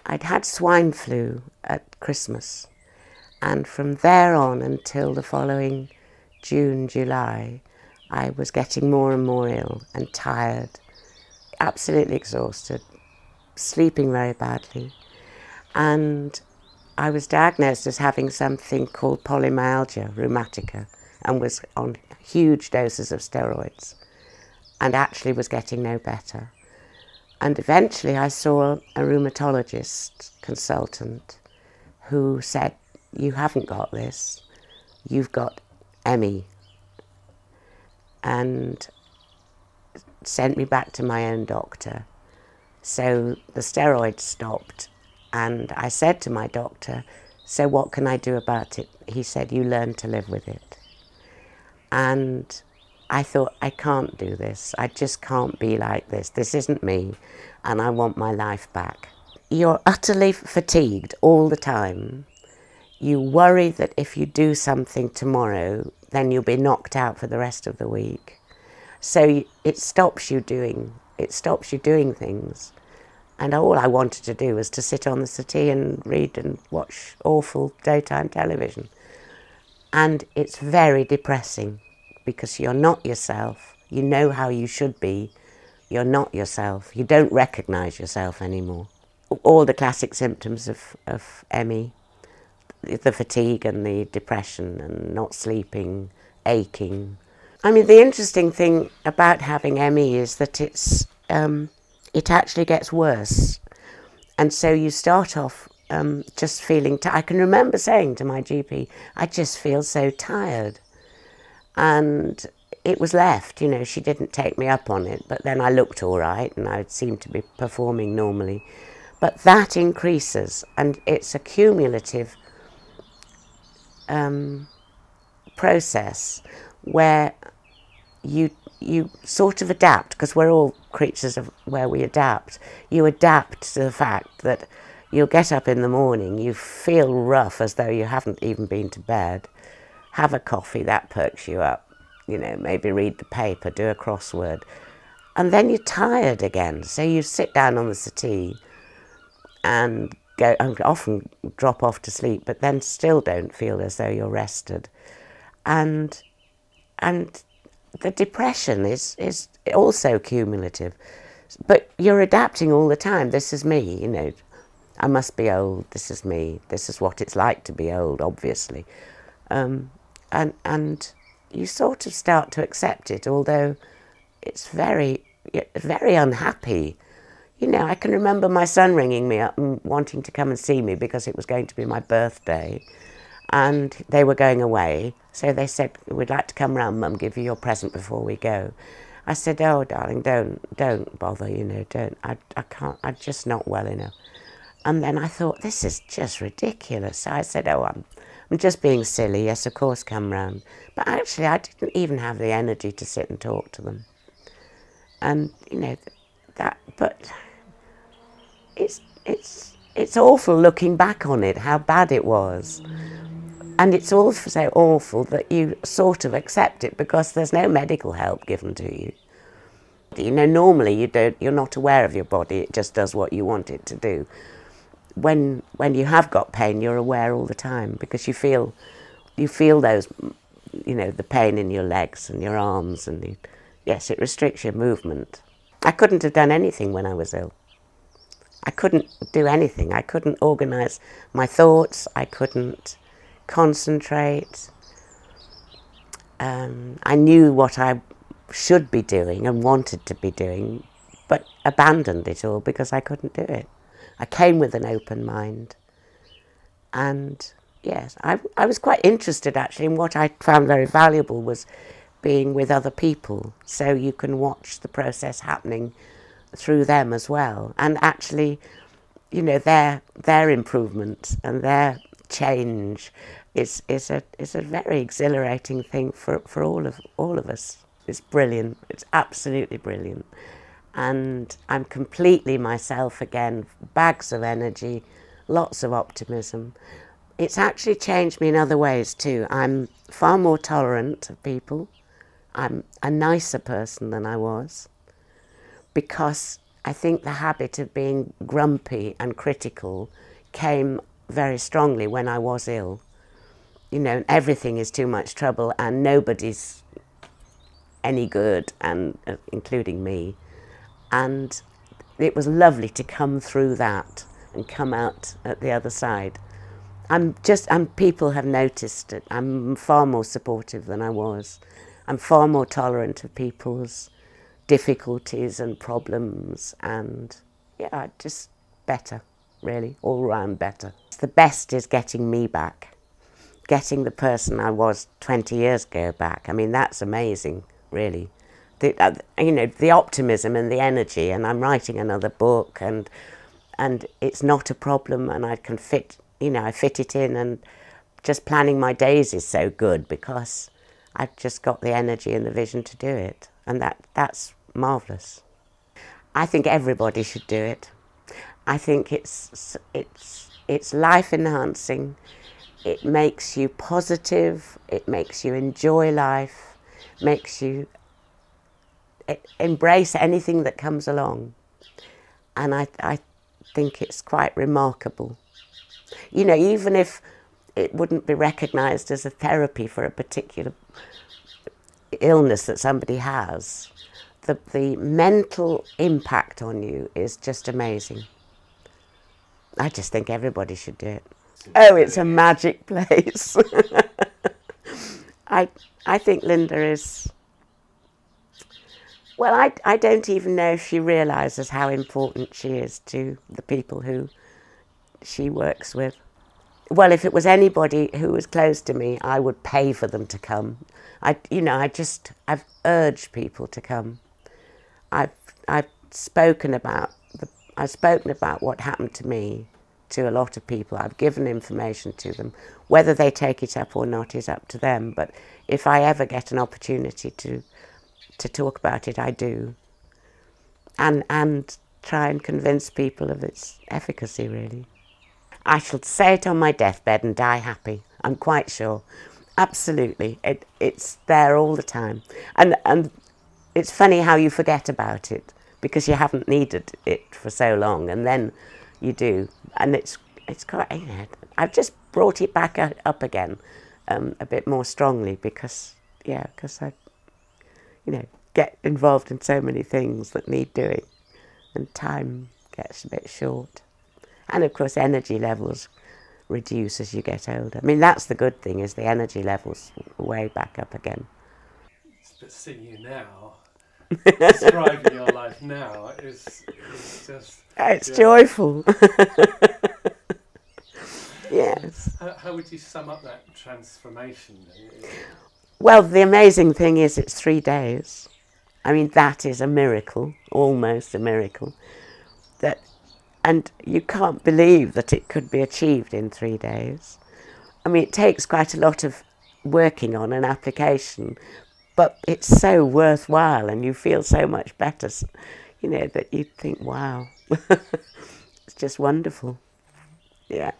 I'd had swine flu at Christmas, and from there on until the following June, July, I was getting more and more ill and tired, absolutely exhausted, sleeping very badly, and I was diagnosed as having something called polymyalgia rheumatica and was on huge doses of steroids and actually was getting no better. And eventually I saw a rheumatologist consultant who said, "You haven't got this, you've got ME," and sent me back to my own doctor. So the steroids stopped, and I said to my doctor, "So what can I do about it?" He said, "You learn to live with it." And I thought, I can't do this. I just can't be like this. This isn't me, and I want my life back. You're utterly fatigued all the time. You worry that if you do something tomorrow, then you'll be knocked out for the rest of the week. So it stops you doing things. And all I wanted to do was to sit on the settee and read and watch awful daytime television. And it's very depressing because you're not yourself. You know how you should be. You're not yourself. You don't recognise yourself anymore. All the classic symptoms of ME, the fatigue and the depression and not sleeping, aching. I mean, the interesting thing about having ME is that it actually gets worse. And so you start off just feeling I can remember saying to my GP, "I just feel so tired." And it was left, you know, she didn't take me up on it, but then I looked all right and I seemed to be performing normally. But that increases, and it's a cumulative process where you sort of adapt, because we're all creatures of where we adapt. You adapt to the fact that you'll get up in the morning, you feel rough as though you haven't even been to bed, have a coffee, that perks you up, you know, maybe read the paper, do a crossword, and then you're tired again. So you sit down on the settee and go, and often drop off to sleep, but then still don't feel as though you're rested. And the depression is also cumulative, but you're adapting all the time. This is me, you know, I must be old, this is me, this is what it's like to be old, obviously. And you sort of start to accept it, although it's very, very unhappy. You know, I can remember my son ringing me up and wanting to come and see me because it was going to be my birthday and they were going away. So they said, "We'd like to come round, Mum, give you your present before we go." I said, "Oh, darling, don't bother, you know, don't. I can't, I'm just not well enough." And then I thought, this is just ridiculous. So I said, "Oh, I'm just being silly. Yes, of course, come round." But actually, I didn't even have the energy to sit and talk to them. And, you know, but it's awful looking back on it, how bad it was. And it's also so awful that you sort of accept it because there's no medical help given to you. You know, normally you're not aware of your body, it just does what you want it to do. When you have got pain, you're aware all the time because you feel those, you know, the pain in your legs and your arms, and yes, it restricts your movement. I couldn't have done anything when I was ill. I couldn't do anything. I couldn't organise my thoughts. I couldn't concentrate. I knew what I should be doing and wanted to be doing, but abandoned it all because I couldn't do it. I came with an open mind. And yes, I was quite interested actually in what I found very valuable was being with other people, so you can watch the process happening through them as well, and actually, you know, their improvement and their change is a very exhilarating thing for all of us. It's brilliant. It's absolutely brilliant, and I'm completely myself again. Bags of energy, lots of optimism. It's actually changed me in other ways too. I'm far more tolerant of people. I'm a nicer person than I was, because I think the habit of being grumpy and critical came very strongly when I was ill. You know, everything is too much trouble and nobody's any good, and including me. And it was lovely to come through that and come out at the other side. People have noticed it. I'm far more supportive than I was. I'm far more tolerant of people's difficulties and problems, and yeah, just better, really, all round better. The best is getting me back, getting the person I was 20 years ago back. I mean, that's amazing, really. You know, the optimism and the energy, and I'm writing another book, and it's not a problem, and I can fit, you know, I fit it in, and just planning my days is so good because I've just got the energy and the vision to do it, and that's marvellous. I think everybody should do it. I think it's life enhancing. It makes you positive. It makes you enjoy life. Makes you embrace anything that comes along. And I think it's quite remarkable. You know, even if it wouldn't be recognised as a therapy for a particular illness that somebody has, the mental impact on you is just amazing. I just think everybody should do it. Oh, it's a magic place. I think Linda is, well, I don't even know if she realises how important she is to the people who she works with. Well, if it was anybody who was close to me, I would pay for them to come. I've urged people to come. I've spoken about what happened to me to a lot of people. I've given information to them. Whether they take it up or not is up to them. But if I ever get an opportunity to talk about it, I do. And try and convince people of its efficacy, really. I shall say it on my deathbed and die happy. I'm quite sure. Absolutely. It's there all the time. And it's funny how you forget about it because you haven't needed it for so long, and then you do. And it's quite, you know, I've just brought it back up again a bit more strongly because I, you know, get involved in so many things that need doing, and time gets a bit short. And of course energy levels reduce as you get older. I mean, that's the good thing, is the energy levels way back up again. But seeing you now, describing your life now is just... It's joyful. Yes. How would you sum up that transformation? Well, the amazing thing is it's 3 days. I mean, that is a miracle, almost a miracle. And you can't believe that it could be achieved in 3 days. I mean, it takes quite a lot of working on an application, but it's so worthwhile and you feel so much better, you know, that you think, wow, it's just wonderful. Yeah.